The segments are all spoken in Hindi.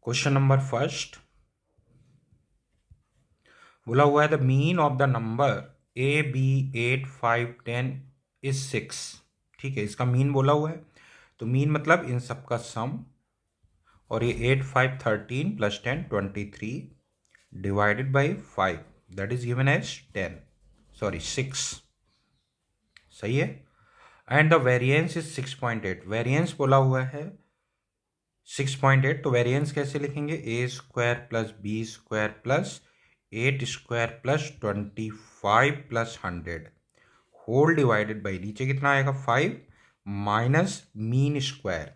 क्वेश्चन नंबर फर्स्ट बोला हुआ है the mean of the number A B 8 5 10 is 6। ठीक है, इसका मीन बोला हुआ है, तो मीन मतलब इन सब का सम, और ये 8 5 13 plus 10 23 divided by 5 that is given as 6। सही है। And the variance is 6.8। Variance बोला हुआ है 6.8, तो वेरिएंस कैसे लिखेंगे? A square plus B square plus 8 square plus 25 plus 100 whole divided by, नीचे कितना आएगा 5 minus mean square.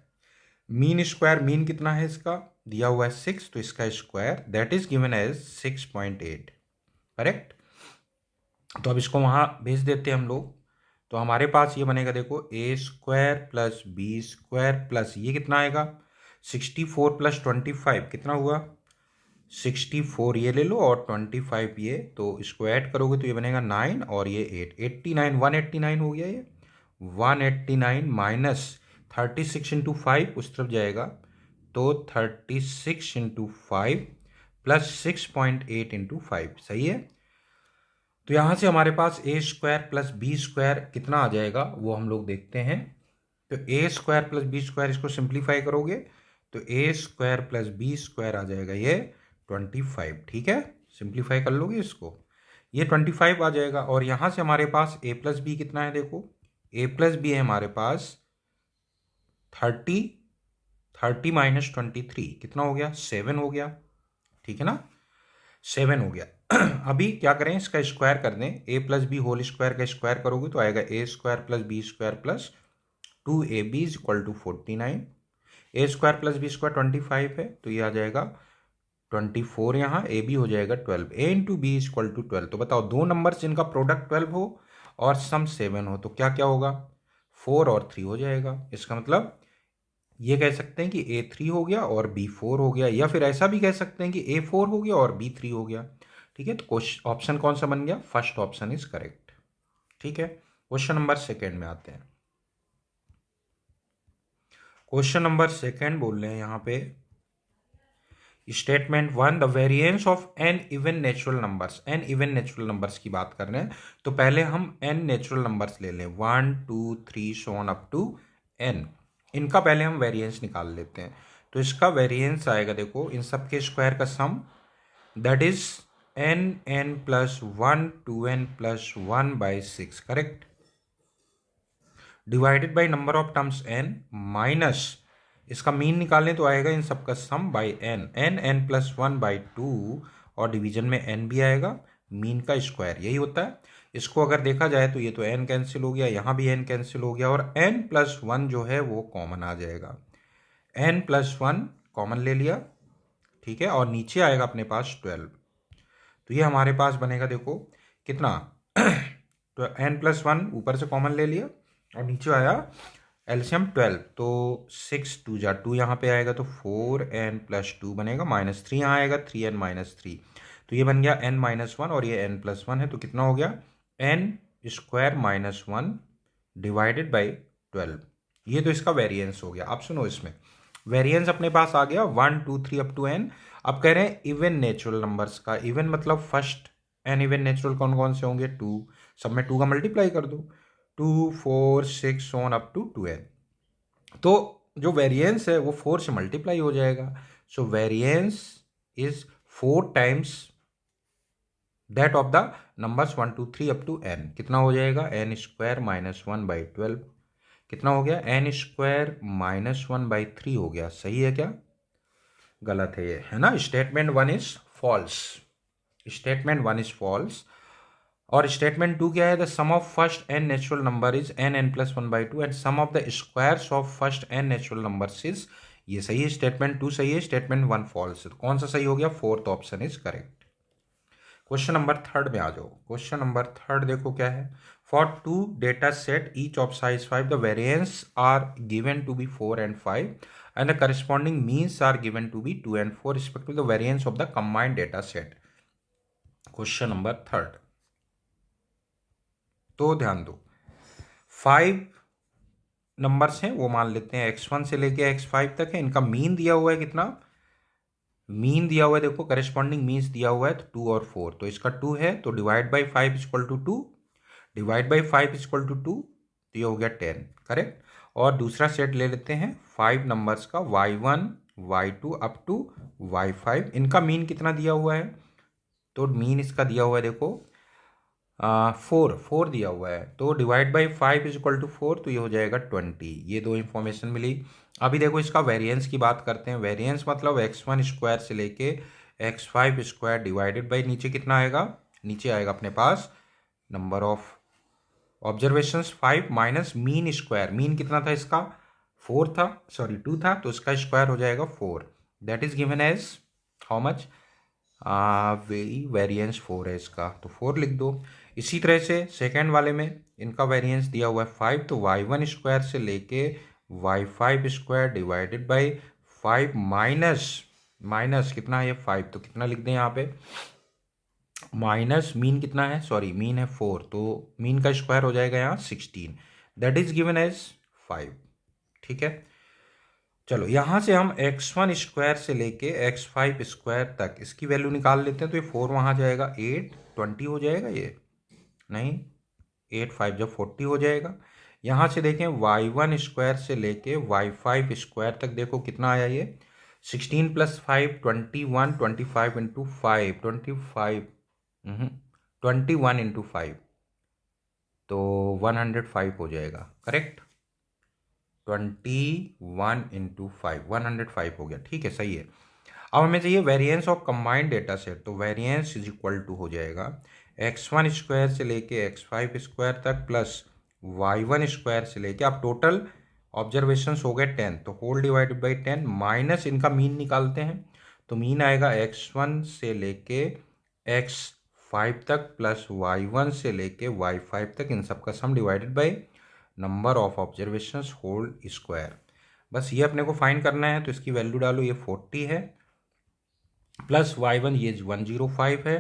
Mean square, mean कितना है इसका? दिया हुआ है 6, तो इसका square that is given as 6.8। Correct. तो अब इसको वहां भेज देते हैं हम लोग, तो हमारे पास ये बनेगा, देखो A square plus B square plus ये कितना आएगा 64 प्लस 25 कितना हुआ 64, ये ले लो और 25 ये, तो इसको ऐड करोगे तो ये बनेगा 9 और ये 8, 89 189 हो गया ये 189 माइनस 36 इंटू 5 उस तरफ जाएगा, तो 36 इंटू 5 प्लस 6.8 इंटू 5। सही है। तो यहाँ से हमारे पास ए स्क्वायर प्लस बी स्क्वायर कितना आ जाएगा वो हम लोग देखते हैं। तो ए स्क्वायर प्लस बी स्क्वायर, इसको सिंप्लीफाई करोगे तो ए स्क्वायर प्लस बी स्क्वायर आ जाएगा ये 25। ठीक है, सिंप्लीफाई कर लोगे इसको, ये 25 आ जाएगा। और यहाँ से हमारे पास ए प्लस बी कितना है, देखो ए प्लस बी है हमारे पास 30 माइनस 23 कितना हो गया 7 हो गया। ठीक है ना, 7 हो गया। अभी क्या करें, इसका स्क्वायर कर दें, A plus B whole square का स्क्वायर करोगे तो आएगा A square plus B square plus 2ab is equal to 49। A square plus B square 25 है, तो ये आ जाएगा 24, यहाँ ए बी हो जाएगा 12, A into B is equal to 12। तो बताओ दो नंबर्स जिनका प्रोडक्ट 12 हो और सम 7 हो तो क्या क्या होगा, 4 और 3 हो जाएगा। इसका मतलब ये कह सकते हैं कि A3 हो गया और B4 हो गया, या फिर ऐसा भी कह सकते हैं कि A4 हो गया और B3 हो गया। ठीक है, तो ऑप्शन कौन सा बन गया, फर्स्ट ऑप्शन इज करेक्ट। ठीक है, क्वेश्चन नंबर सेकेंड में आते हैं। क्वेश्चन नंबर सेकेंड बोल रहे हैं यहाँ पे statement 1 the variance of N even natural numbers. N even natural numbers की बात कर रहे हैं, तो पहले हम एन नेचुरल नंबर्स ले लें 1 2 3 so on up to N, इनका पहले हम वेरिएंस निकाल लेते हैं। तो इसका वेरिएंस आएगा, देखो इन सब के स्क्वायर का sum that is n plus 1 2n plus 1 by 6। Correct, divided by number of terms n minus इसका मीन निकालें तो आएगा इन सबका sum by n plus 1 by 2, और डिवीजन में n भी आएगा, मीन का स्क्वायर यही होता है। इसको अगर देखा जाए तो ये तो n कैंसिल हो गया, यहाँ भी n कैंसिल हो गया, और n प्लस 1 जो है वो कॉमन आ जाएगा, n प्लस 1 कॉमन ले लिया। ठीक है, और नीचे आएगा अपने पास 12, तो ये हमारे पास बनेगा, देखो कितना तो n प्लस 1 ऊपर से कॉमन ले लिया और नीचे आया एलसीएम 12, तो 6 2 जा 2 यहाँ पे आएगा तो 4n प्लस 2 बनेगा, माइनस 3 यहाँ आएगा 3n माइनस 3, तो ये बन गया n माइनस 1 और ये n प्लस 1 है, तो कितना हो गया n square minus 1 divided by 12। ये तो इसका वेरिएंस हो गया। अब सुनो, इसमें वेरिएंस अपने पास आ गया 1 2 3 अप टू n। अब कह रहे हैं इवन नेचुरल नंबर्स का, इवन मतलब फर्स्ट एन इवन नेचुरल कौन कौन से होंगे, 2, सब में 2 का मल्टीप्लाई कर दो, 2 4 6 ऑन अप टू 2n, तो जो वेरिएंस है वो 4 से मल्टीप्लाई हो जाएगा। So variance is 4 times that of the numbers 1 2 3 up to n। कितना हो जाएगा n स्क्वायर माइनस 1 बाई 12, कितना हो गया n स्क्वायर माइनस 1 बाई 3 हो गया। सही है क्या, गलत है ये, है ना। Statement 1 is false, statement 1 is false. और स्टेटमेंट 2 क्या है, the sum of first N natural number is n plus 1 by 2 and sum of the squares of first N natural numbers is, ये सही है, स्टेटमेंट 2 सही है, स्टेटमेंट 1 फॉल्स है। तो कौन सा सही हो गया, fourth option is correct. Question number third में आ जाओ। क्वेश्चन नंबर थर्ड देखो क्या है, for 2 data set each of size 5 the variance are given to be 4 and 5 and the corresponding means are given to be 2 and 4 respectively the variance of the combined data set। Question number third, तो ध्यान दो 5 नंबर्स हैं, वो मान लेते हैं x1 से लेके x5 तक है, इनका मीन दिया हुआ है कितना मीन दिया हुआ है, देखो करेस्पॉन्डिंग मीन्स दिया हुआ है तो 2 और 4, तो इसका 2 है तो divide by 5 equal to 2, divide by 5 equal to 2, तो ये हो गया 10, करेक्ट। और दूसरा सेट ले लेते हैं 5 नंबर्स का, y1 y2 up to y5, इनका मीन कितना दिया हुआ है, तो मीन इसका दिया हुआ है देखो 4 दिया हुआ है, तो divide by 5 is equal to 4, तो ये हो जाएगा 20। ये दो इंफॉर्मेशन मिली। अभी देखो इसका वेरिएंस की बात करते हैं। वेरिएंस मतलब x1 स्क्वायर से लेके x5 स्क्वायर डिवाइडेड बाई नीचे कितना आएगा, नीचे आएगा अपने पास number of observations 5 minus mean square, mean कितना था इसका 4 था, सॉरी 2 था, तो इसका स्क्वायर हो जाएगा 4, that is given as how much, variance 4 है इसका, तो 4 लिख दो। इसी तरह से सेकेंड वाले में इनका वेरिएंस दिया हुआ है 5, तो y1 स्क्वायर से लेके y5 square divided by 5 minus कितना है ये 5, तो कितना लिख दें यहाँ पे, माइनस मीन कितना है, सॉरी मीन है 4, तो मीन का स्क्वायर हो जाएगा यहाँ 16, दैट इज गिवन एज 5। ठीक है, चलो यहाँ से हम x1 स्क्वायर से लेके x5 स्क्वायर तक इसकी वैल्यू निकाल लेते हैं, तो ये 4 वहाँ जाएगा, 8 20 हो जाएगा, ये नहीं 8 5 जब 40 हो जाएगा। यहाँ से देखें y1 स्क्वायर से लेके y5 स्क्वायर तक देखो कितना आया ये 16 प्लस 5 21, 25 इंटू 5 25, 21 इंटू 5, तो 105 हो जाएगा, करेक्ट। 21 इंटू 5 105 हो गया, ठीक है सही है। अब हमें चाहिए variance of combined data set, तो वेरिएंस इज इक्वल टू हो जाएगा x1 स्क्वायर से लेके x5 स्क्वायर तक प्लस y1 स्क्वायर से लेके, अब टोटल ऑब्जर्वेशंस हो गए 10, तो होल डिवाइडेड बाई 10 माइनस इनका मीन निकालते हैं, तो मीन आएगा x1 से लेके x5 तक प्लस y1 से लेके y5 तक, इन सब का sum divided by number of observations whole square. बस ये अपने को फाइंड करना है, तो इसकी वैल्यू डालो, ये 40 है प्लस y1 ये 105 है,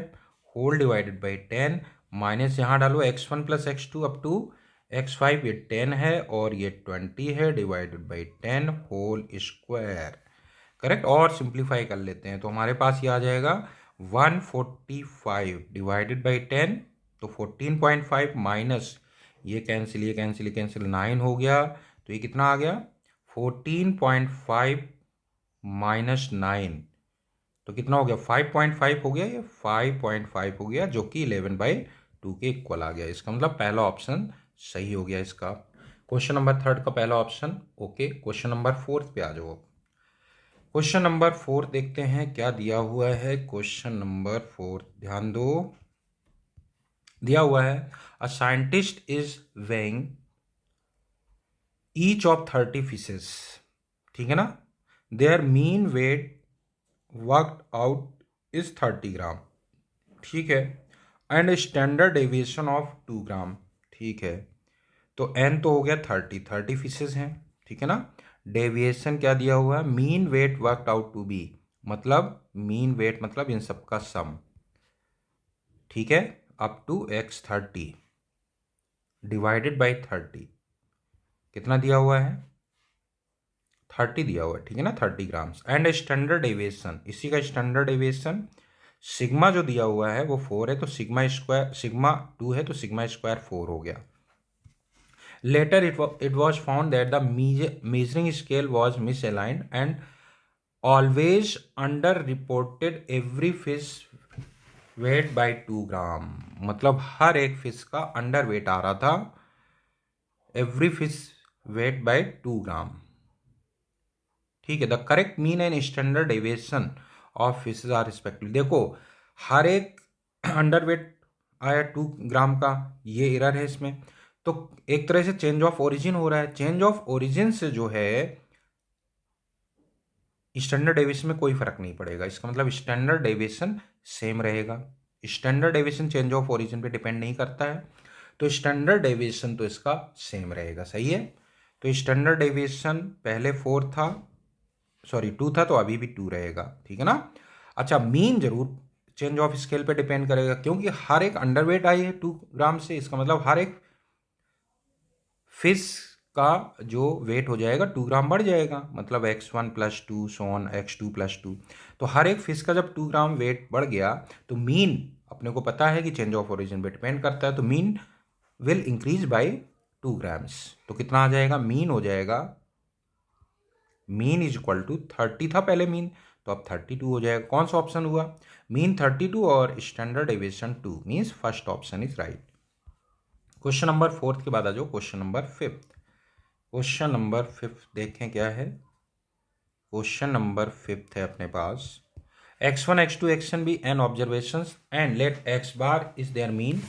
होल डिवाइडेड बाई 10 माइनस यहाँ डालो x1 plus x2 up to x5, ये 10 है और ये 20 है, divided by 10 whole square, correct. और सिंप्लीफाई कर लेते हैं, तो हमारे पास ये आ जाएगा 145 डिवाइडेड बाई 10, तो 14.5 माइनस ये कैंसिल ये कैंसिल ये कैंसिल 9 हो गया, तो ये कितना आ गया 14.5 माइनस 9, तो कितना हो गया 5.5 हो गया, ये 5.5 हो गया, जो कि 11/2 के इक्वल आ गया। इसका मतलब पहला ऑप्शन सही हो गया इसका। क्वेश्चन नंबर 3 का पहला ऑप्शन ओके। क्वेश्चन नंबर 4 पे आ जाओ। क्वेश्चन नंबर 4 देखते हैं क्या दिया हुआ है। क्वेश्चन नंबर 4 ध्यान दो, दिया हुआ है a scientist is weighing each of 30 fishes, ठीक है ना, their mean weight worked out is 30 gram, ठीक है, and standard deviation of 2 gram, ठीक है, तो एन तो हो गया 30 फिशेज हैं, ठीक है ना। डेविएशन क्या दिया हुआ है, mean weight worked out to be, मतलब मीन वेट मतलब इन सब का सम, ठीक है, up to x30 divided by 30, कितना दिया हुआ है 30 दिया हुआ है, ठीक है ना, 30 ग्राम्स, एंड स्टैंडर्ड डेविएशन, इसी का स्टैंडर्ड डेविएशन सिग्मा जो दिया हुआ है वो 4 है, तो सिग्मा स्क्वायर, सिग्मा 2 है तो सिग्मा स्क्वायर 4 हो गया। Later it was found that the measuring scale was misaligned and always under reported every fish weight by 2 ग्राम, मतलब हर एक फिश का अंडर वेट आ रहा था, every fish weight by 2 gram, ठीक है। The correct mean and standard deviation of fishes our respective, देखो हर एक अंडर वेट आया 2 ग्राम का, ये एरर है इसमें, तो एक तरह से चेंज ऑफ ओरिजिन हो रहा है, चेंज ऑफ ओरिजिन से जो है स्टैंडर्ड डेविएशन में कोई फर्क नहीं पड़ेगा, इसका मतलब स्टैंडर्ड डेविएशन सेम रहेगा। Standard deviation change of origin पे डिपेंड नहीं करता है, तो स्टैंडर्ड डेविएशन तो इसका सेम रहेगा, सही है। तो स्टैंडर्ड डेविएशन पहले 4 था, सॉरी 2 था, तो अभी भी 2 रहेगा, ठीक है ना। अच्छा, मीन जरूर चेंज ऑफ स्केल पे डिपेंड करेगा, क्योंकि हर एक अंडरवेट आई है 2 ग्राम से, इसका मतलब हर एक फिश का जो वेट हो जाएगा 2 ग्राम बढ़ जाएगा, मतलब x1 + 2 सो ऑन x2 + 2। तो हर एक फिश का जब 2 ग्राम वेट बढ़ गया तो मीन, अपने को पता है कि चेंज ऑफ ओरिजिन पे डिपेंड करता है, तो mean will increase by 2 grams. तो कितना आ जाएगा, मीन हो जाएगा, मीन इज इक्वल टू 30 था पहले मीन, तो अब 32 हो जाएगा। कौन सा ऑप्शन हुआ, मीन 32 और standard deviation 2, means first option is right. Question number 4 के बाद आ जाओ क्वेश्चन नंबर 5। क्वेश्चन नंबर 5 देखें क्या है। क्वेश्चन नंबर 5 है अपने पास, x1 x2 xn be n observations and let x bar is their mean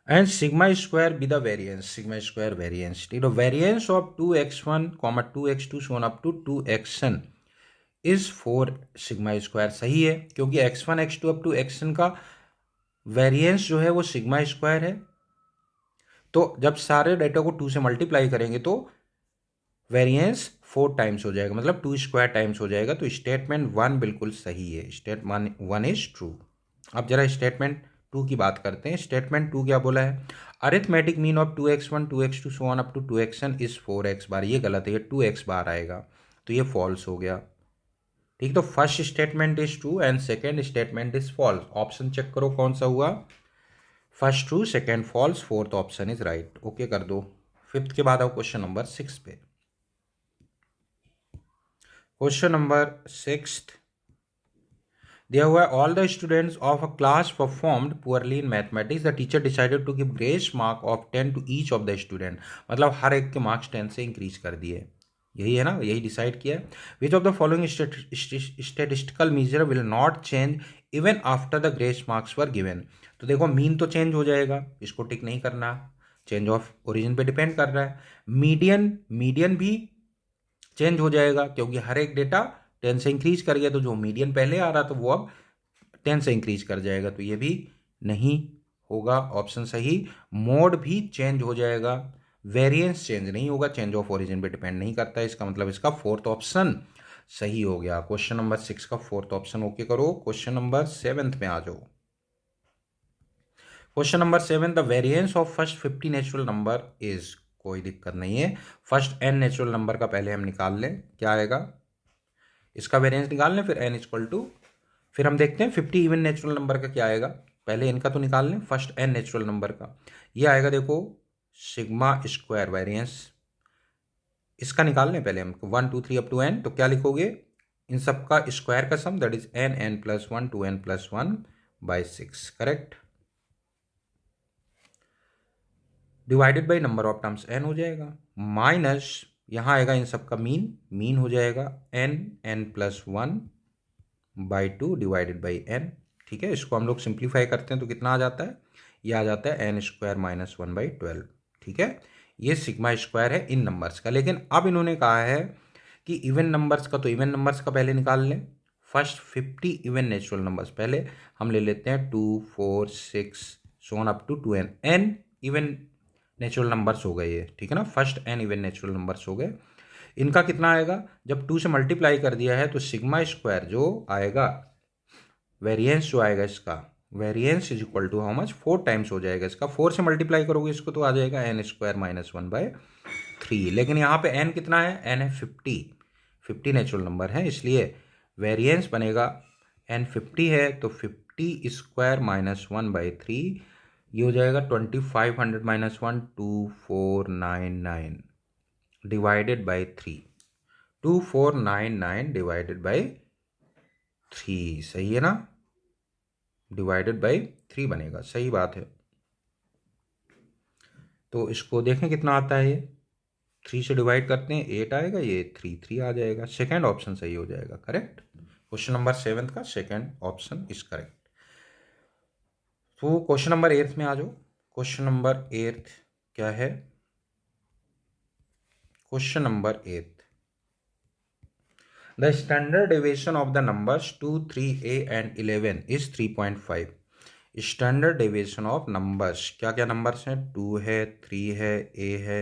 and sigma square be the variance, sigma square variance, the variance of 2x1 2x2 so on up to 2xn is 4 sigma square। सही है, क्योंकि x1 x2 up to xn का वेरिएंस जो है वो सिग्मा स्क्वायर है। तो जब सारे डेटा को 2 से मल्टीप्लाई करेंगे तो वेरिएंस 4 टाइम्स हो जाएगा, मतलब 2 स्क्वायर टाइम्स हो जाएगा। तो स्टेटमेंट 1 बिल्कुल सही है, स्टेटमेंट 1 इज ट्रू। अब जरा स्टेटमेंट 2 की बात करते हैं। स्टेटमेंट 2 क्या बोला है, arithmetic mean of 2x1 2x2 so on up to 2xn is 4x bar. ये गलत है, ये 2x बार आएगा, तो ये फॉल्स हो गया। ठीक, तो first statement is true and second statement is false. Option check करो कौन सा हुआ, first true second false, fourth option is right. Okay कर दो। 5th के बाद आओ क्वेश्चन नंबर 6 पे। Question number 6th. There were all the students of a class performed poorly in mathematics. The teacher decided to give grace mark of 10 to each of the student. मतलब हर एक के मार्क्स 10 से इंक्रीज कर दिए, यही है ना, यही डिसाइड किया। Which of the following statistical measure will not change even after the grace marks were given. तो देखो मीन तो चेंज हो जाएगा, इसको टिक नहीं करना, चेंज ऑफ ओरिजिन पे डिपेंड कर रहा है। मीडियन भी चेंज हो जाएगा, क्योंकि हर एक डेटा 10 से इंक्रीज कर गया, तो जो मीडियन पहले आ रहा था वो अब 10 से इंक्रीज कर जाएगा, तो ये भी नहीं होगा ऑप्शन सही। मोड भी चेंज हो जाएगा, वेरिएंस चेंज नहीं होगा, चेंज ऑफ ओरिजिन पे डिपेंड नहीं करता है, इसका मतलब इसका फोर्थ ऑप्शन सही हो गया। क्वेश्चन नंबर 6 का फोर्थ ऑप्शन ओके करो। क्वेश्चन नंबर 7 में आ जाओ। Question number 7, the variance of first 50 natural number is, कोई दिक्कत नहीं है, फर्स्ट n नेचुरल नंबर का पहले हम निकाल लें, क्या आएगा, इसका वेरिएंस निकाल लें, फिर n इक्वल टू, फिर हम देखते हैं 50 इवन नेचुरल नंबर का क्या आएगा। पहले इनका तो निकाल लें, फर्स्ट n नेचुरल नंबर का ये आएगा, देखो सिग्मा स्क्वायर वेरिएंस, इसका निकाल लें पहले हम 1 2 3 अप टू n। तो क्या लिखोगे, इन सब का स्क्वायर का sum, that is n + 1 2n + 1/6, correct. Divided by number of terms n हो जाएगा, माइनस यहाँ आएगा इन सब का मीन हो जाएगा n + 1/2 डिवाइडेड बाई n। ठीक है, इसको हम लोग सिंप्लीफाई करते हैं तो कितना आ जाता है, ये आ जाता है n² - 1/12। ठीक है, ये सिग्मा स्क्वायर है इन नंबर्स का। लेकिन अब इन्होंने कहा है कि इवन नंबर्स का, तो इवन नंबर्स का पहले निकाल लें, फर्स्ट 50 इवन नेचुरल नंबर्स पहले हम ले लेते हैं 2 4 6 so on up to 2n, n even natural numbers हो गए ये, ठीक है ना, first n even natural numbers हो गए। इनका कितना आएगा, जब 2 से मल्टीप्लाई कर दिया है तो सिग्मा स्क्वायर जो आएगा, वेरिएंस जो आएगा इसका, variance is equal to how much, 4 times हो जाएगा इसका, 4 से मल्टीप्लाई करोगे इसको तो आ जाएगा n² - 1/3। लेकिन यहाँ पे n कितना है, n है 50 नेचुरल नंबर है, इसलिए वेरिएंस बनेगा n 50 है तो 50² - 1/3, ये हो जाएगा 2500 - 1 2499 डिवाइडेड बाई 3, 2499 डिवाइडेड बाई 3, सही है ना, डिवाइडेड बाई 3 बनेगा, सही बात है। तो इसको देखें कितना आता है, ये 3 से डिवाइड करते हैं 8 आएगा, ये 3 आ जाएगा, सेकेंड ऑप्शन सही हो जाएगा, करेक्ट। क्वेश्चन नंबर 7 का सेकेंड ऑप्शन इज करेक्ट। तो क्वेश्चन नंबर 8 में आ जाओ। क्वेश्चन नंबर 8 क्या है, question number 8, the standard deviation of the numbers 2 3 a and 11 is 3.5। Standard deviation of numbers, क्या क्या नंबर्स हैं, 2 है 3 है a है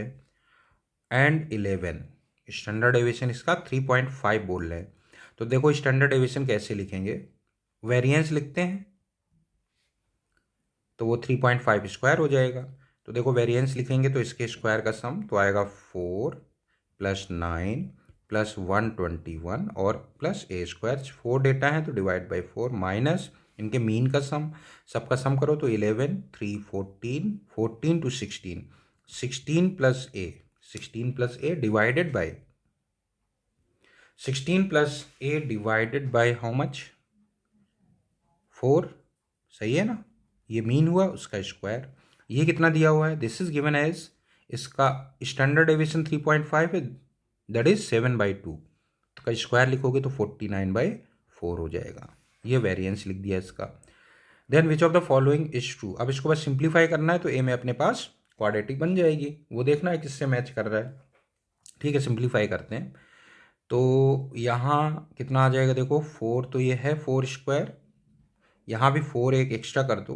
एंड 11, स्टैंडर्ड डेविएशन इसका 3.5 बोल रहे हैं। तो देखो स्टैंडर्ड डेविएशन कैसे लिखेंगे, वेरिएंस लिखते हैं, तो वो 3.5 स्क्वायर हो जाएगा, तो देखो वेरिएंस लिखेंगे तो इसके स्क्वायर का सम तो आएगा 4 + 9 + 121 और प्लस ए स्क्वायर। 4 डेटा है तो डिवाइड बाई 4 माइनस इनके मीन का सम, सबका सम करो तो 11 3 14 14 to 16 16 + a divided by 16 + a divided by how much 4। सही है ना, ये मीन हुआ उसका स्क्वायर। ये कितना दिया हुआ है, दिस इज गिवन एज, इसका स्टैंडर्ड डेविएशन 3.5 है, दैट इज 7/2। तो का स्क्वायर लिखोगे तो 49/4 हो जाएगा। ये वेरिएंस लिख दिया इसका। Then which of the following is true. अब इसको बस सिंप्लीफाई करना है तो ए में अपने पास क्वाड्रेटिक बन जाएगी, वो देखना है किससे मैच कर रहा है। ठीक है, सिंप्लीफाई करते हैं तो यहाँ कितना आ जाएगा, देखो 4 तो ये है 4 स्क्वायर, यहाँ भी 4 एक एक्स्ट्रा कर दो।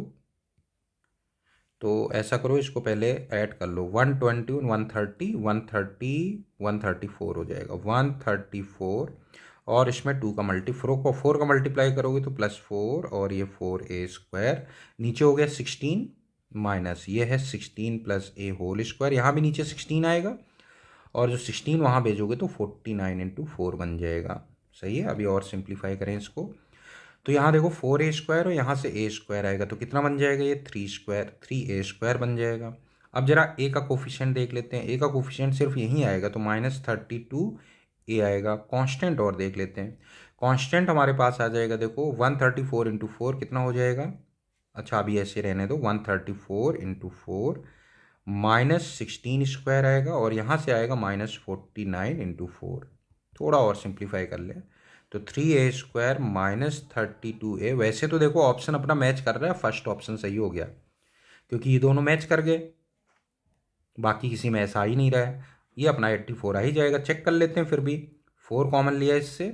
तो ऐसा करो, इसको पहले ऐड कर लो, 120 130 130 134 हो जाएगा 134। और इसमें 2 का फोर का मल्टीप्लाई करोगे तो +4 और ये 4a²। नीचे हो गया 16 माइनस ये है 16 + a होल स्क्वायर, यहाँ भी नीचे 16 आएगा और जो 16 वहाँ भेजोगे तो 49 × 4 बन जाएगा। सही है, अभी और सिंप्लीफाई करें इसको तो यहाँ देखो 4a² और यहाँ से a² आएगा तो कितना बन जाएगा, ये 3a² बन जाएगा। अब जरा a का कोफिशिएंट देख लेते हैं, a का कोफिशिएंट सिर्फ यहीं आएगा तो -32a आएगा। कांस्टेंट और देख लेते हैं, कांस्टेंट हमारे पास आ जाएगा, देखो 134 × 4 कितना हो जाएगा। अच्छा अभी ऐसे रहने दो, 134 × 4 -16² आएगा और यहाँ से आएगा -49 × 4। थोड़ा और सिंप्लीफाई कर ले तो 3a² -32a। वैसे तो देखो ऑप्शन अपना मैच कर रहा है, फर्स्ट ऑप्शन सही हो गया क्योंकि ये दोनों मैच कर गए, बाकी किसी में ऐसा आ ही नहीं रहा है। ये अपना 84 आ ही जाएगा, चेक कर लेते हैं फिर भी। 4 कॉमन लिया इससे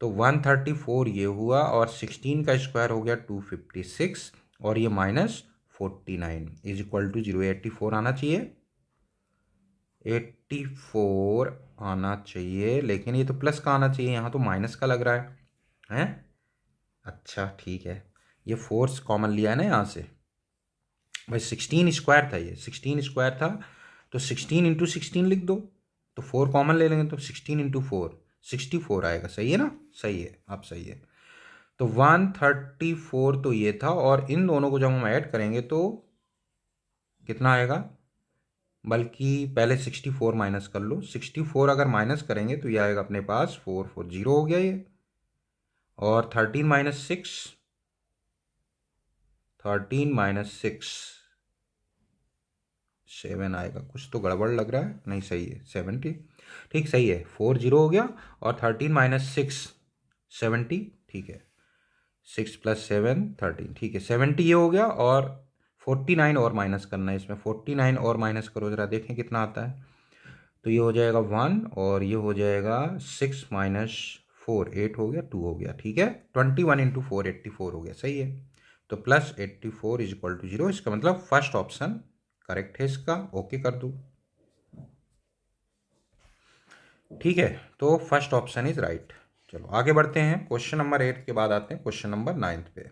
तो 134 ये हुआ और 16 का स्क्वायर हो गया 256 और ये -49 = 0। 84 आना चाहिए, 84 आना चाहिए, लेकिन ये तो प्लस का आना चाहिए, यहाँ तो माइनस का लग रहा है हैं। अच्छा ठीक है, ये 4 कॉमन लिया है ना यहाँ से, भाई 16 स्क्वायर था, ये 16 स्क्वायर था तो 16 × 16 लिख दो, तो 4 कॉमन ले लेंगे तो 16 × 4 64 आएगा। सही है ना, सही है, आप सही है। तो 134 तो ये था और इन दोनों को जब हम ऐड करेंगे तो कितना आएगा, बल्कि पहले 64 माइनस कर लो। 64 अगर माइनस करेंगे तो ये आएगा अपने पास 440 हो गया ये, और 13 - 6 7 आएगा। कुछ तो गड़बड़ लग रहा है, नहीं सही है 70, ठीक सही है, 40 हो गया और 13 - 6 70, ठीक है, 6 + 7 13, ठीक है 70 ये हो गया। और 49 और माइनस करना है इसमें, 49 और माइनस करो जरा देखें कितना आता है। तो ये हो जाएगा 1 और ये हो जाएगा 6 - 4 8 हो गया, 2 हो गया, ठीक है 21 × 4 84 हो गया। सही है, तो +84 = 0। इसका मतलब फर्स्ट ऑप्शन करेक्ट है इसका, ओके कर दो। ठीक है, तो फर्स्ट ऑप्शन इज राइट। चलो आगे बढ़ते हैं, क्वेश्चन नंबर 8 के बाद आते हैं क्वेश्चन नंबर 9 पे।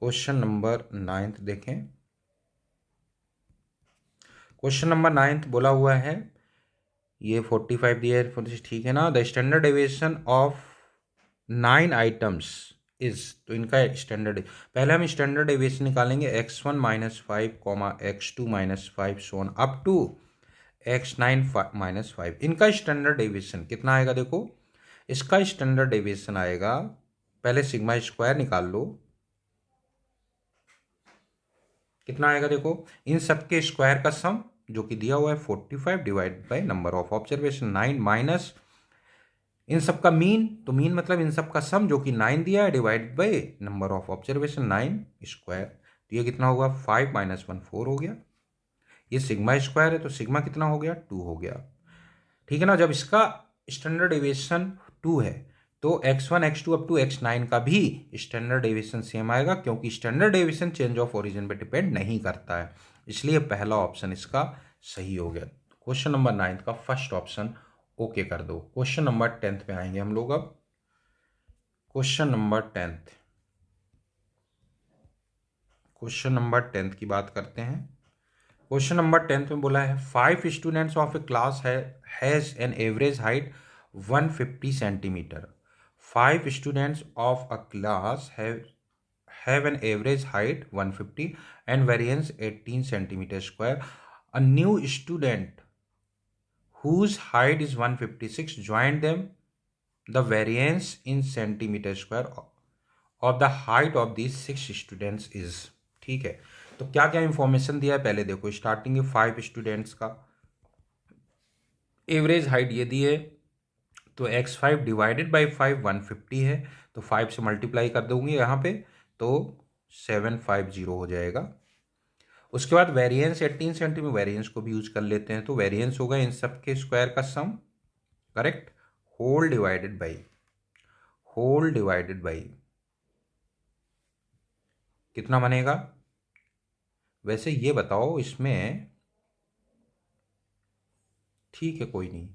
क्वेश्चन नंबर 9 देखें, क्वेश्चन नंबर 9 बोला हुआ है, ये 45 दिया है, ठीक है ना। The standard deviation of 9 items is, तो इनका स्टैंडर्ड, पहले हम स्टैंडर्ड डेविएशन निकालेंगे x1 - 5, x2 - 5 so on up to x9 - 5। इनका स्टैंडर्ड डेविएशन कितना आएगा, देखो इसका स्टैंडर्ड डेविएशन आएगा, पहले सिग्मा स्क्वायर निकाल लो, कितना आएगा देखो, इन सब के स्क्वायर का सम जो कि दिया हुआ है 45 divide by number of observation 9 minus इन सब का मीन, तो मीन मतलब इन सब का सम जो कि 9 दिया है divide by number of observation 9 square. तो ये कितना होगा 5 - 1 4 हो गया, ये सिग्मा स्क्वायर है तो सिग्मा कितना हो गया 2 हो गया। ठीक है ना, जब इसका स्टैंडर्ड डेविएशन 2 है तो x1 x2 up to x9 का भी स्टैंडर्ड डेविएशन सेम आएगा, क्योंकि standard deviation change of origin पे डिपेंड नहीं करता है, इसलिए पहला ऑप्शन इसका सही हो गया। क्वेश्चन नंबर 9 का फर्स्ट ऑप्शन ओके कर दो। क्वेश्चन नंबर 10 पे आएंगे हम लोग अब। क्वेश्चन नंबर 10, क्वेश्चन नंबर 10 की बात करते हैं। क्वेश्चन नंबर 10 में बोला है 5 students of A class has an average height 150 centimetre. 5 students of a class have an average height 150 and variance 18 centimeter square. A new student whose height is 156 joined them. The variance in centimeter square of the height of these 6 students is. ठीक है, तो क्या क्या इंफॉर्मेशन दिया है पहले देखो. स्टार्टिंग है 5 स्टूडेंट्स का एवरेज हाइट ये दी है, तो x5 डिवाइडेड बाई 5 150 है, तो 5 से मल्टीप्लाई कर दूंगी यहाँ पे, तो 750 हो जाएगा. उसके बाद वेरिएंस 18 सेंटीमीटर, वेरिएंस को भी यूज कर लेते हैं, तो वेरिएंस होगा इन सब के स्क्वायर का सम. करेक्ट. होल डिवाइडेड बाई कितना बनेगा. वैसे ये बताओ इसमें, ठीक है कोई नहीं,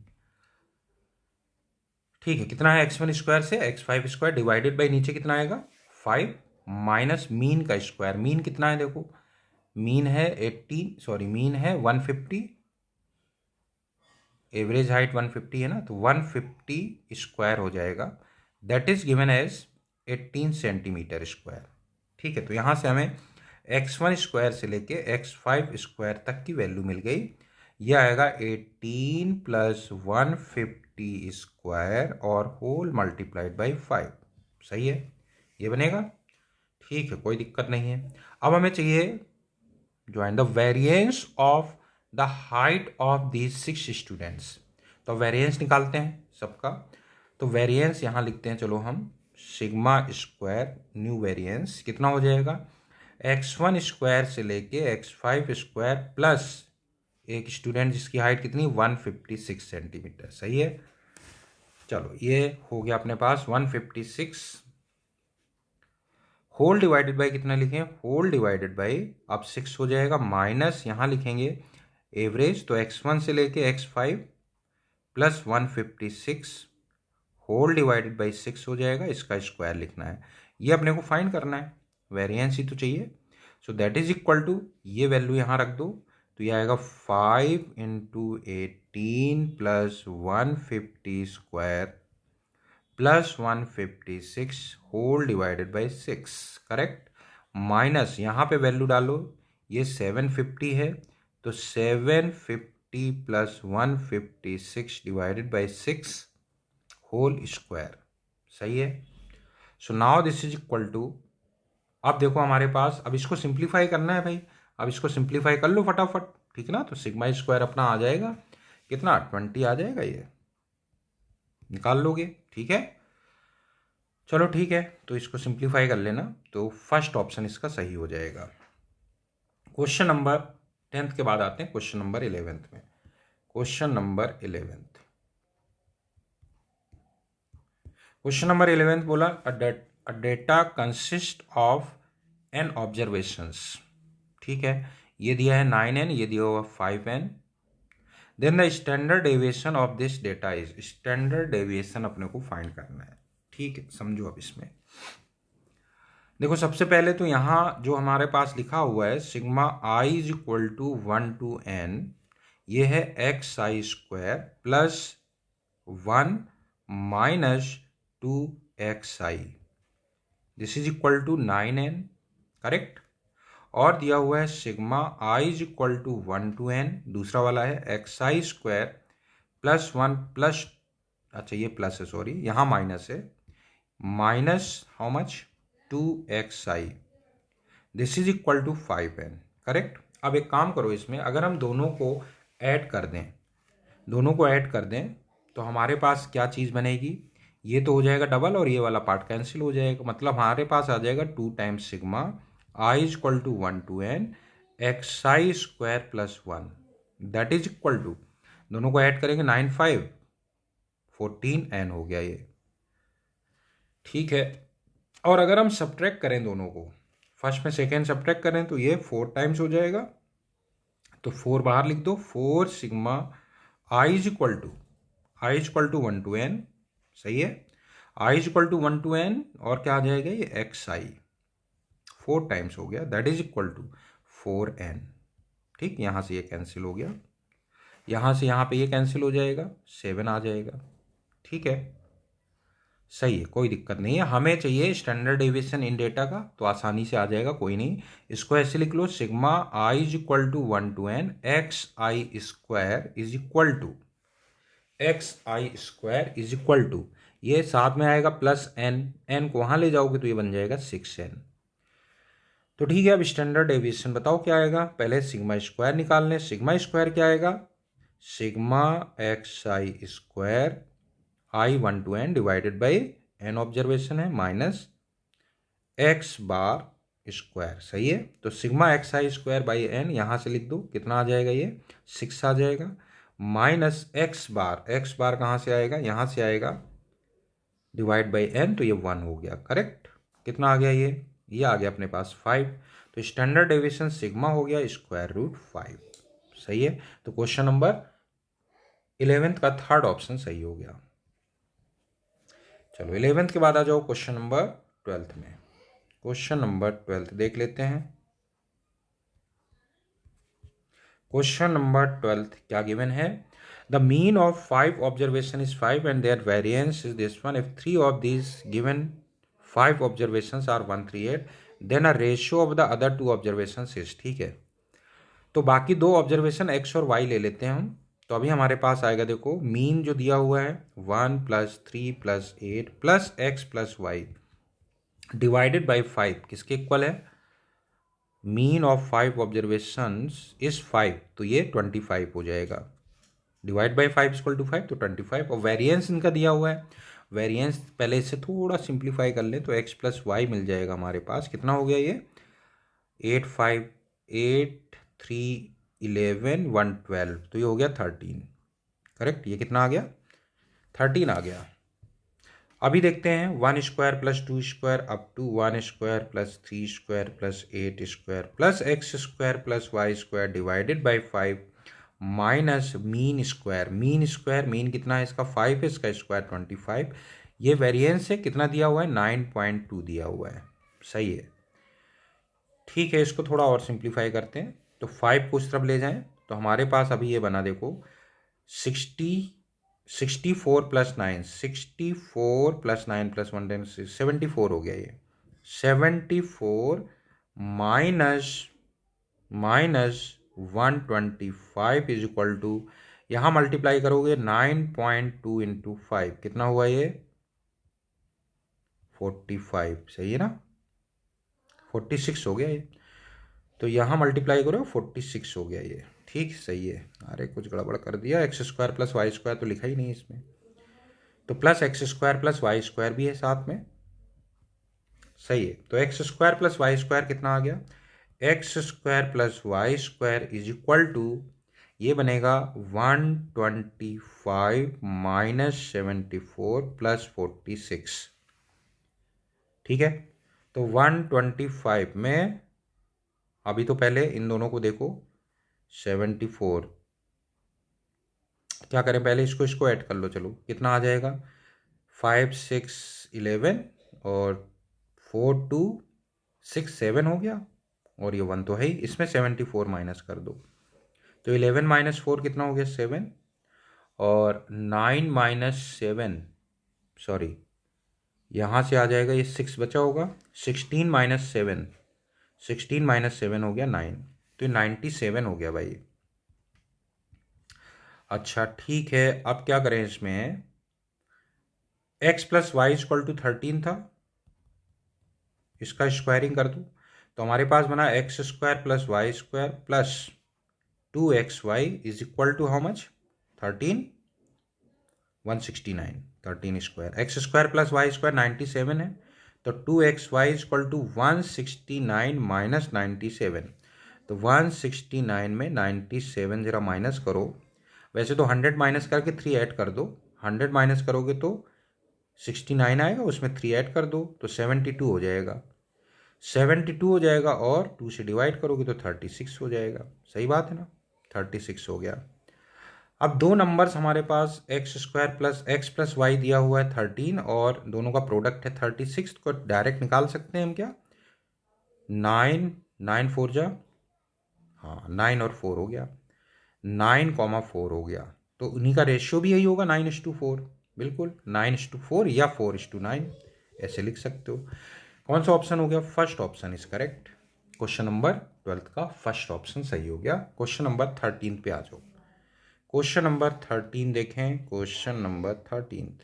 ठीक है, कितना है x1 स्क्वायर से x5 स्क्वायर डिवाइडेड बाई नीचे कितना आएगा 5 माइनस मीन का स्क्वायर. मीन कितना है देखो, मीन है 150, एवरेज हाइट 150 है ना, तो 150 स्क्वायर हो जाएगा. That is given as 18 centimetre square. ठीक है, तो यहां से हमें x1 स्क्वायर से लेके x5 स्क्वायर तक की वैल्यू मिल गई. यह आएगा 18 प्लस 150 स्क्वायर और होल मल्टीप्लाइड बाई 5. सही है, ये बनेगा. ठीक है, कोई दिक्कत नहीं है. अब हमें चाहिए join the variance of the height of these 6 students. तो वेरिएंस निकालते हैं सबका. तो वेरिएंस यहां लिखते हैं, चलो हम सिग्मा स्क्वायर न्यू वेरिएंस कितना हो जाएगा x1 स्क्वायर से लेके x5 स्क्वायर प्लस एक स्टूडेंट जिसकी हाइट कितनी 156 सेंटीमीटर. सही है, चलो ये हो गया अपने पास 156. होल डिवाइडेड बाई कितना लिखें, होल डिवाइडेड बाई अब 6 हो जाएगा, माइनस यहाँ लिखेंगे एवरेज, तो x1 से लेके x5 plus 156 whole divided by 6 हो जाएगा. इसका स्क्वायर लिखना है, ये अपने को फाइंड करना है, वेरिएंस ही तो चाहिए. So that is equal to, ये वैल्यू यहाँ रख दो, तो ये आएगा 5 into 18 plus 150 square plus 156 whole divided by 6. Correct. Minus यहाँ पे वैल्यू डालो, ये 750 है, तो 750 plus 156 divided by 6 whole square. सही है. So now this is equal to, अब देखो हमारे पास, अब इसको सिंप्लीफाई करना है भाई, अब इसको सिंप्लीफाई कर लो फटाफट. ठीक है ना, तो सिग्मा स्क्वायर अपना आ जाएगा कितना 20 आ जाएगा, ये निकाल लोगे. ठीक है, चलो ठीक है, तो इसको सिंप्लीफाई कर लेना, तो फर्स्ट ऑप्शन इसका सही हो जाएगा. क्वेश्चन नंबर 10 के बाद आते हैं क्वेश्चन नंबर 11 में. क्वेश्चन नंबर 11 बोला a data consist of N observations. ठीक है, ये दिया है 9n, ये दिया हुआ 5n. Then the standard deviation of this data is, standard deviation अपने को फाइंड करना है. ठीक है, समझो. अब इसमें देखो, सबसे पहले तो यहाँ जो हमारे पास लिखा हुआ है sigma I is equal to 1 to n, ये है X I square plus 1 minus 2xi. This is equal to 9n. Correct. और दिया हुआ है sigma I is equal to 1 to n, दूसरा वाला है एक्स आई स्क्वायर प्लस 1 प्लस, अच्छा ये प्लस है, सॉरी यहाँ माइनस है, minus how much 2xi. This is equal to 5n. Correct. अब एक काम करो, इसमें अगर हम दोनों को ऐड कर दें, तो हमारे पास क्या चीज़ बनेगी, ये तो हो जाएगा डबल और ये वाला पार्ट कैंसिल हो जाएगा, मतलब हमारे पास आ जाएगा 2 times sigma I is equal to 1 to n X I square plus 1. That is equal to, दोनों को ऐड करेंगे 9 5 14n हो गया ये. ठीक है. और अगर हम सब्ट्रैक्ट करें दोनों को, फर्स्ट में सेकेंड सब्ट्रैक्ट करें, तो ये 4 टाइम्स हो जाएगा, तो 4 बाहर लिख दो. 4 sigma I is equal to 1 to n. सही है, I is equal to 1 to n, और क्या आ जाएगा ये एक्स आई 4 टाइम्स हो गया, that is equal to 4n. ठीक, यहाँ से ये कैंसिल हो गया, यहाँ से यहाँ पे ये कैंसिल हो जाएगा, 7 आ जाएगा। ठीक है, सही है, कोई दिक्कत नहीं है। हमें चाहिए स्टैंडर्ड डेविएशन इन डेटा का, तो आसानी से आ जाएगा, कोई नहीं। इसको ऐसे लिख लो, sigma I is equal to 1 to n X I square is equal to ये साथ में आएगा प्लस n को वहां ले जाओगे तो ये बन जाएगा 6n। तो ठीक है, अब स्टैंडर्ड डेविएशन बताओ क्या आएगा। पहले सिग्मा स्क्वायर निकाल लें। सिग्मा स्क्वायर क्या आएगा, sigma x I square i 1 to n divided by n observation है माइनस एक्स बार स्क्वायर। सही है, तो sigma x I square by n यहाँ से लिख दो, कितना आ जाएगा, ये 6 आ जाएगा, माइनस एक्स बार कहाँ से आएगा, यहाँ से आएगा, डिवाइड बाई एन, तो ये 1 हो गया। करेक्ट, कितना आ गया, ये आ गया अपने पास 5। तो स्टैंडर्ड डेविएशन सिग्मा हो गया स्क्वायर रूट 5। सही है, तो क्वेश्चन नंबर 11th का थर्ड ऑप्शन सही हो गया। चलो 11th के बाद आ जाओ क्वेश्चन नंबर 12th में। क्वेश्चन नंबर 12th देख लेते हैं। क्वेश्चन नंबर 12th क्या गिवन है, the mean of 5 observation is 5 and their variance is this one. If 3 of these given 5 observations are 138 then a ratio of the other 2 observations is. ठीक है, तो बाकी 2 ऑब्जर्वेशन x और y ले लेते हैं हम। तो अभी हमारे पास आएगा, देखो मीन जो दिया हुआ है 1 + 3 + 8 + x + y डिवाइडेड बाई 5 किसके इक्वल है, मीन ऑफ 5 ऑब्जर्वेशंस इज 5, तो ये 25 हो जाएगा। डिवाइड बाई 5 = 5, तो 25। और वेरिएंस इनका दिया हुआ है, वेरिएंस पहले इससे थोड़ा सिंप्लीफाई कर लें तो x + y मिल जाएगा हमारे पास। कितना हो गया ये, 8 5 8 3 11 1 12, तो ये हो गया 13। करेक्ट, ये कितना आ गया, 13 आ गया। अभी देखते हैं 1 square + 2 square up to 1 square + 3 square + 8 square + x square + y square divided by 5 minus mean square. Mean कितना है इसका, 5 है, इसका स्क्वायर 25। ये वेरिएंस है, कितना दिया हुआ है, 9.2 दिया हुआ है। सही है, ठीक है, इसको थोड़ा और सिंप्लीफाई करते हैं। तो 5 को उस तरफ ले जाएं तो हमारे पास अभी ये बना, देखो 64 + 9 64 + 9 + 1 10 74 हो गया ये। 74 माइनस 125 इज इक्वल टू, यहाँ मल्टीप्लाई करोगे 9.2 × 5, कितना हुआ ये, 45। सही है ना, 46 हो गया ये। तो यहाँ मल्टीप्लाई करो 46 हो गया ये। ठीक, सही है। अरे कुछ गड़बड़ कर दिया, x स्क्वायर + y स्क्वायर तो लिखा ही नहीं इसमें, तो plus x square + y square भी है साथ में। सही है, तो x स्क्वायर + y स्क्वायर कितना आ गया, x square + y square is equal to, ये बनेगा 125 माइनस 74 + 46। ठीक है, तो 125 में, अभी तो पहले इन दोनों को देखो, 74, क्या करें, पहले इसको ऐड कर लो। चलो कितना आ जाएगा, 5 6 11 और 4 2 6 7 हो गया, और ये 1 तो है ही, इसमें 74 माइनस कर दो, तो 11 - 4 कितना हो गया, 7, और 9 - 7 सॉरी, यहाँ से आ जाएगा, ये 6 बचा होगा, 16 - 7 16 - 7 हो गया 9, तो 97 हो गया भाई। अच्छा ठीक है, अब क्या करें, इसमें x + y = 13 था, इसका स्क्वायरिंग कर दो, तो हमारे पास बना x square + y square plus 2xy is equal to how much, 13 169, 13 square, x square + y square 97 है, तो 2xy = 169 माइनस 97, तो 169 में 97 जरा माइनस करो, वैसे तो 100 माइनस करके 3 ऐड कर दो, 100 माइनस करोगे तो 69 आएगा, उसमें 3 ऐड कर दो तो 72 हो जाएगा, 72 हो जाएगा, और 2 से डिवाइड करोगे तो 36 हो जाएगा। सही बात है ना, 36 हो गया। अब दो नंबर्स हमारे पास x स्क्वायर + x + y दिया हुआ है 13, और दोनों का प्रोडक्ट है 36, को डायरेक्ट निकाल सकते हैं हम क्या, 9 9 4 जा हाँ 9 और 4 हो गया, 9,4 हो गया, तो उन्हीं का रेशियो भी यही होगा 9:4, बिल्कुल 9:4 या 4:9, ऐसे लिख सकते हो। कौन सा ऑप्शन हो गया? First option is correct. Question number 12 का फर्स्ट ऑप्शन सही हो गया। क्वेश्चन नंबर 13 पे आ जाओ। क्वेश्चन नंबर 13 देखें, क्वेश्चन नंबर 13।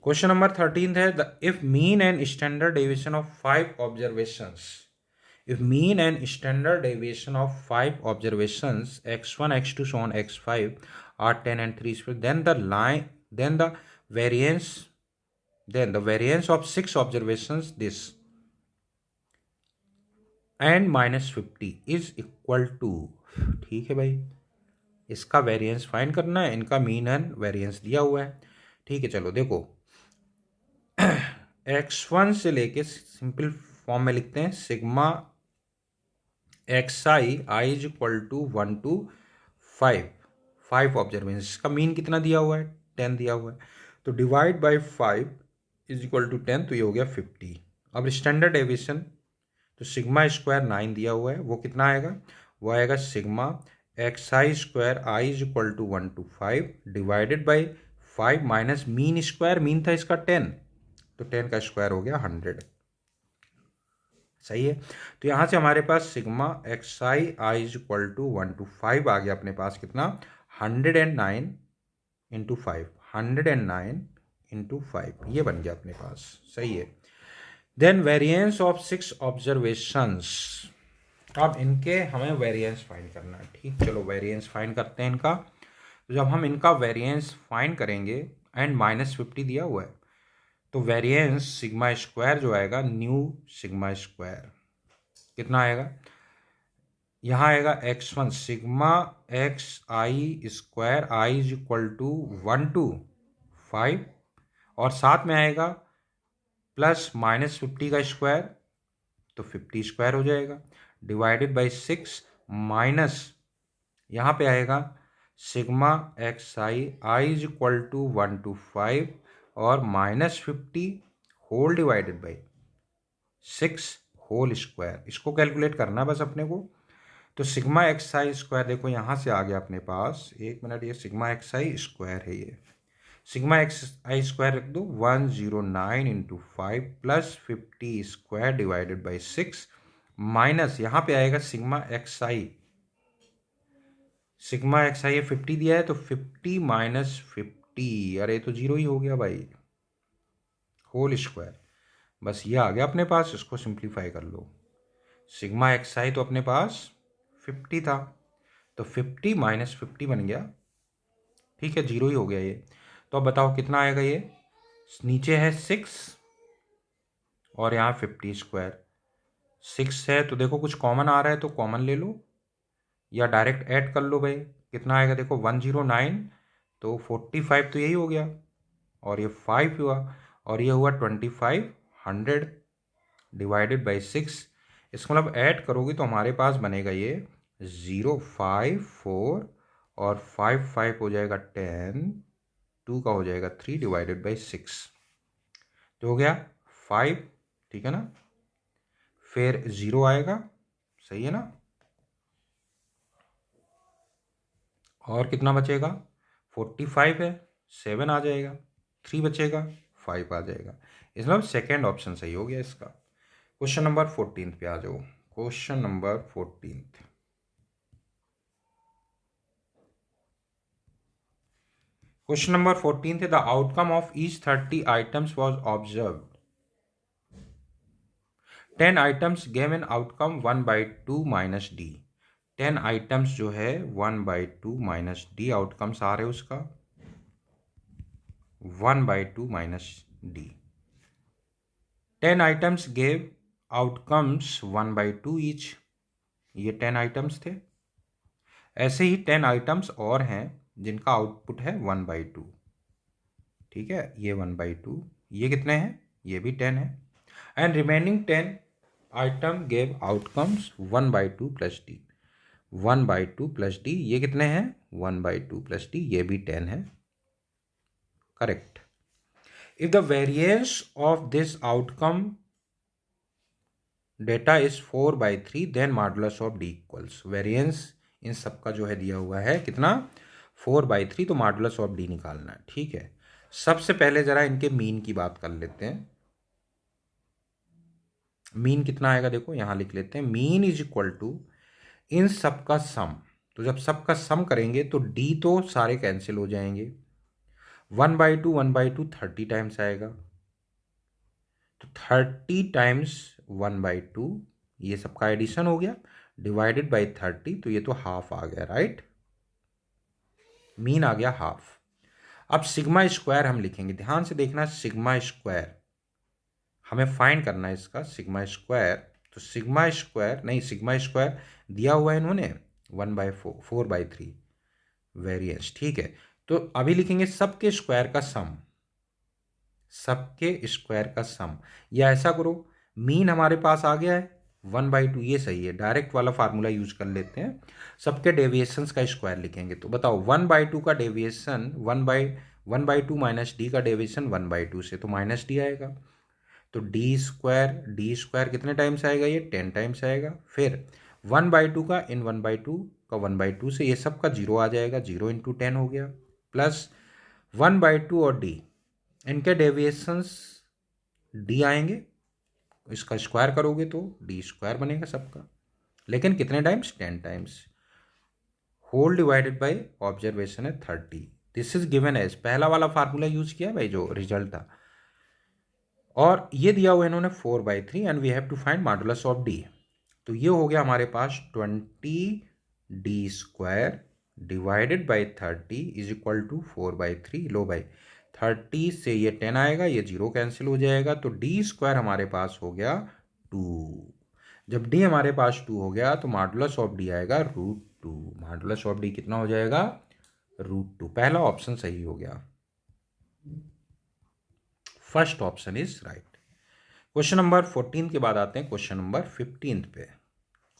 क्वेश्चन नंबर 13 है if mean and standard deviation of 5 observations, if mean and standard deviation of 5 observations x1 x2 so on x5 are 10 and 3 square, then the variance of 6 observations this and -50 is equal to, ठीक है भाई, इसका वेरिएंस फाइंड करना है, इनका मीन एंड वेरिएंस दिया हुआ है। ठीक है, चलो देखो x1 से लेके सिंपल फॉर्म में लिखते हैं, sigma xi i is equal to 1 to 5, 5 observation का मीन कितना दिया हुआ है? 10 दिया हुआ है, तो divide by 5 is equal to 10, तो ये हो गया 50। अब स्टैंडर्ड डेविएशन, तो सिग्मा स्क्वायर 9 दिया हुआ है, वो कितना आएगा? वो आएगा sigma xi square i is equal to 1 to 5 divided by 5 minus mean square, mean था इसका 10, तो 10 का स्क्वायर हो गया 100। सही है, तो यहां से हमारे पास sigma xi i is equal to 1 to 5 आ गया अपने पास, कितना? 109 इंटू 5, 109 इंटू 5, ये बन गया अपने पास। सही है, देन वेरिएंस ऑफ 6 ऑब्जर्वेशंस, अब इनके हमें वेरिएंस फाइंड करना है। ठीक, चलो वेरिएंस फाइंड करते हैं इनका। तो जब हम इनका वेरिएंस फाइंड करेंगे एंड -50 दिया हुआ है, तो वेरिएंस सिग्मा स्क्वायर जो आएगा, न्यू सिग्मा स्क्वायर कितना आएगा? यहाँ आएगा x1 sigma x I square i is equal to 1 to 5, और साथ में आएगा प्लस -50 का स्क्वायर, तो 50 स्क्वायर हो जाएगा, डिवाइडेड बाई 6 माइनस यहाँ पे आएगा sigma x i is equal to 1 to 5 और -50 whole divided by 6 whole square, इसको कैलकुलेट करना है बस अपने को। तो सिग्मा एक्स आई स्क्वायर देखो यहाँ से आ गया अपने पास, एक मिनट, ये सिग्मा एक्स आई स्क्वायर है, ये सिग्मा एक्स आई स्क्वायर रख दो, 109 into 5 plus 50 square divided by 6 minus यहाँ पे आएगा सिग्मा एक्स आई, सिग्मा एक्स आई 50 दिया है, तो 50 माइनस 50, अरे तो जीरो ही हो गया भाई, होल स्क्वायर। बस ये आ गया अपने पास, इसको सिंप्लीफाई कर लो। सिग्मा एक्स आई तो अपने पास 50 था, तो 50 माइनस 50 बन गया, ठीक है, जीरो ही हो गया ये। तो अब बताओ कितना आएगा? ये नीचे है 6 और यहाँ 50 स्क्वायर, 6 है तो देखो कुछ कॉमन आ रहा है तो कॉमन ले लो या डायरेक्ट ऐड कर लो भाई। कितना आएगा देखो, 109, तो 45 तो यही हो गया, और ये 5 हुआ, और ये हुआ 25, 100 डिवाइडेड बाई 6, इसको मतलब ऐड करोगे तो हमारे पास बनेगा ये 054 और 5 हो जाएगा 10, 2 का हो जाएगा 3 डिवाइडेड बाई 6, तो हो गया 5, ठीक है ना, फिर 0 आएगा, सही है ना, और कितना बचेगा? 45 है, 7 आ जाएगा, 3 बचेगा, 5 आ जाएगा, इस मतलब सेकेंड ऑप्शन सही हो गया इसका। क्वेश्चन नंबर 14 पे आ जाओ। क्वेश्चन नंबर 14, क्वेश्चन नंबर 14 थे the outcome of each 30 items was observe, 10 items gave an outcome 1/2 minus D, 10 items जो है 1/2 माइनस डी आउटकम्स आ रहे उसका 1/2 minus D, 10 items gave outcomes 1/2 each, ये 10 आइटम्स थे। ऐसे ही 10 आइटम्स और हैं जिनका आउटपुट है 1/2, ठीक है, ये 1/2, ये कितने हैं? ये भी 10 है, and remaining 10 item gave outcomes 1/2 plus D, 1/2 plus D, ये कितने हैं? 1/2 प्लस डी, ये भी 10 है, correct. If the variance of this outcome data is 4/3 then modulus of D equals, variance इन सब का जो है दिया हुआ है कितना 4/3, तो मॉडुलस ऑफ डी निकालना है। ठीक है, सबसे पहले जरा इनके मीन की बात कर लेते हैं। मीन कितना आएगा देखो यहां लिख लेते हैं, मीन इज इक्वल टू इन सब का सम। तो जब सब का सम करेंगे तो डी तो सारे कैंसिल हो जाएंगे, 1/2 30 टाइम्स आएगा, तो 30 टाइम्स 1/2 ये सबका एडिशन हो गया, डिवाइडेड बाई 30, तो ये तो हाफ आ गया, राइट, मीन आ गया हाफ। अब सिग्मा स्क्वायर हम लिखेंगे, ध्यान से देखना, सिग्मा स्क्वायर हमें फाइंड करना है इसका, सिग्मा स्क्वायर। तो सिग्मा स्क्वायर नहीं, सिग्मा स्क्वायर दिया हुआ है इन्होंने 4/3 वेरिएंस। ठीक है, तो अभी लिखेंगे सबके स्क्वायर का सम, सबके स्क्वायर का सम, या ऐसा करो, मीन हमारे पास आ गया है 1/2, ये सही है, डायरेक्ट वाला फार्मूला यूज कर लेते हैं, सबके डेविएशंस का स्क्वायर लिखेंगे। तो बताओ 1/2 का डेविएशन 1/2 माइनस डी का डेविएशन 1/2 से, तो माइनस डी आएगा, तो डी स्क्वायर कितने टाइम्स आएगा, ये 10 टाइम्स आएगा। फिर 1/2 का इन 1/2 का 1/2 से ये सब का 0 आ जाएगा, 0 × 10 हो गया, प्लस 1/2 और डी, इनके डेविएशंस डी आएंगे, इसका स्क्वायर करोगे तो डी स्क्वायर बनेगा सबका, लेकिन कितने times, 10 times, whole divided by observation है 30। दिस इज गिवन एज, पहला वाला फार्मूला यूज किया भाई जो रिजल्ट था, और ये दिया हुआ इन्होंने 4/3 and we have to find modulus of d. तो ये हो गया हमारे पास 20d² divided by 30 is equal to 4/3। लो भाई 30 से ये 10 आएगा, ये 0 कैंसिल हो जाएगा, तो d² हमारे पास हो गया 2। जब d हमारे पास 2 हो गया तो मॉडुलस ऑफ डी आएगा √2। मॉडुलस ऑफ डी कितना हो जाएगा, √2। पहला ऑप्शन सही हो गया, first option is right. Question number 14 के बाद आते हैं क्वेश्चन नंबर 15 पे।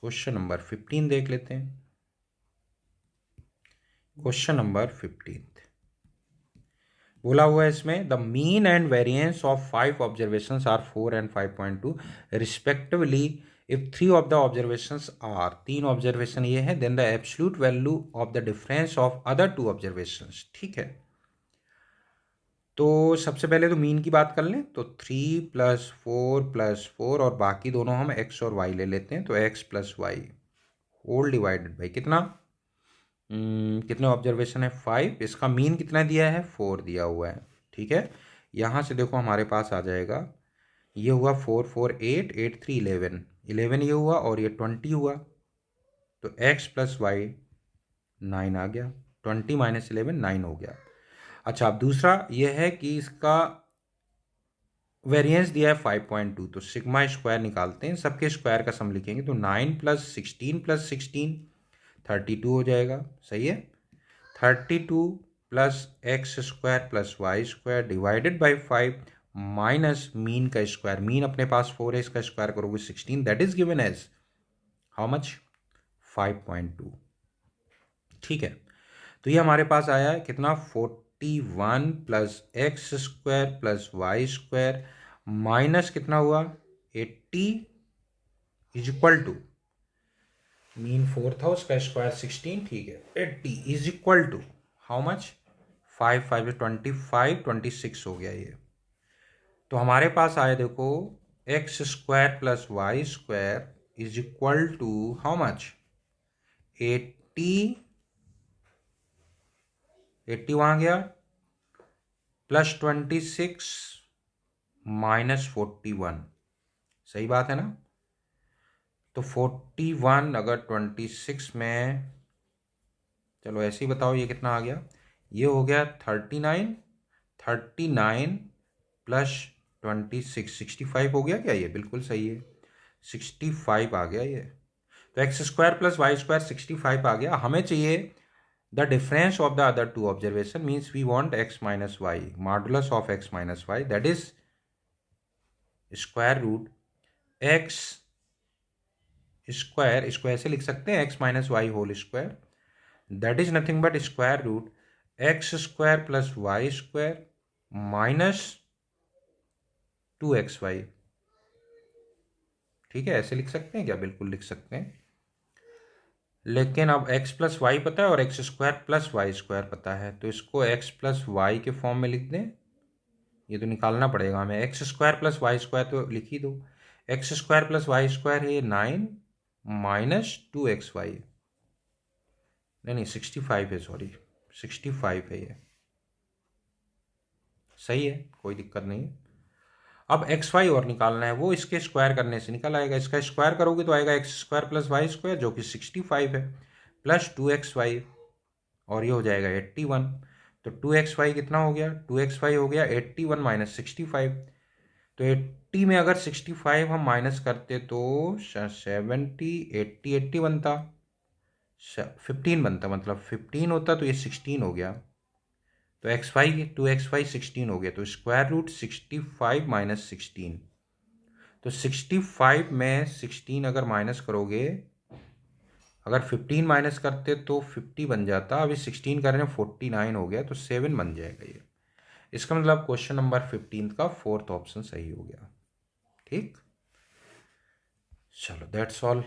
क्वेश्चन नंबर 15 देख लेते हैं। क्वेश्चन नंबर 15 बोला हुआ है इसमें, the mean and variance of 5 observations are 4 and 5.2 respectively if 3 of the observations are, 3 observation ये है, then the absolute value of the difference of other 2 observations. ठीक है, तो सबसे पहले तो मीन की बात कर लें, तो 3 + 4 + 4 और बाकी दोनों हम x और y ले लेते हैं, तो x + y whole divided by कितना, कितने ऑब्जर्वेशन है 5, इसका मीन कितना दिया है 4 दिया हुआ है। ठीक है, यहाँ से देखो हमारे पास आ जाएगा, ये हुआ 4 4 8 8 3 11 11 ये हुआ, और ये 20 हुआ, तो x + y 9 आ गया, 20 - 11 9 हो गया। अच्छा, अब दूसरा यह है कि इसका वेरिएंस दिया है 5.2, तो सिग्मा स्क्वायर निकालते हैं, सबके स्क्वायर का सम लिखेंगे, तो 9 + 16 + 16 32 हो जाएगा, सही है, 32 + x² + y² divided by 5 minus mean का स्क्वायर, मीन अपने पास 4 है, इसका स्क्वायर करोगे 16, that is given as how much 5.2। ठीक है, तो ये हमारे पास आया है कितना 41 + x² + y² माइनस कितना हुआ 80 इज इक्वल टू, मीन 4 था, उसका स्क्वायर 16, ठीक है, 80 is equal to how much 5 5 25 26 हो गया ये। तो हमारे पास आया देखो x² + y² is equal to how much 80 वहां गया, +26 -41, सही बात है ना। तो 41 अगर 26 में, चलो ऐसे ही बताओ ये कितना आ गया, ये हो गया 39 + 26 65 हो गया क्या, ये बिल्कुल सही है, 65 आ गया ये। तो x² + y² 65 आ गया, हमें चाहिए the difference of the other 2 observation, means we want x - y, modulus of x - y, that is √x square, इसको ऐसे लिख सकते हैं x - y whole square, that is nothing but √x² + y² minus 2xy। ठीक है, ऐसे लिख सकते हैं क्या? बिल्कुल लिख सकते हैं। लेकिन अब x प्लस वाई पता है और x square plus y square पता है, तो इसको x प्लस वाई के फॉर्म में लिख दें। ये तो निकालना पड़ेगा हमें। X square plus y square तो लिख ही दो। X square plus y square है 9 माइनस 2xy, नहीं 65 है, सॉरी 65 है ये। सही है, कोई दिक्कत नहीं। अब एक्स वाई और निकालना है, वो इसके स्क्वायर करने से निकल आएगा। इसका स्क्वायर करोगे तो आएगा x square plus y square जो कि 65 है, प्लस 2xy, और ये हो जाएगा 81। तो 2xy कितना हो गया? 2xy हो गया 81 माइनस 65। तो 80 में अगर 65 हम माइनस करते तो 70, 80, 80 बनता, 15 बनता, मतलब 15 होता, तो ये 16 हो गया। तो एक्स वाई 16 हो गया। तो स्क्वायर रूट 65 माइनस 16, तो 65 में 16 अगर माइनस करोगे, अगर 15 माइनस करते तो 50 बन जाता, अभी 16 कर रहे हैं 49 हो गया, तो 7 बन जाएगा ये। इसका मतलब क्वेश्चन नंबर 15 का फोर्थ ऑप्शन सही हो गया। ठीक, चलो दैट्स ऑल।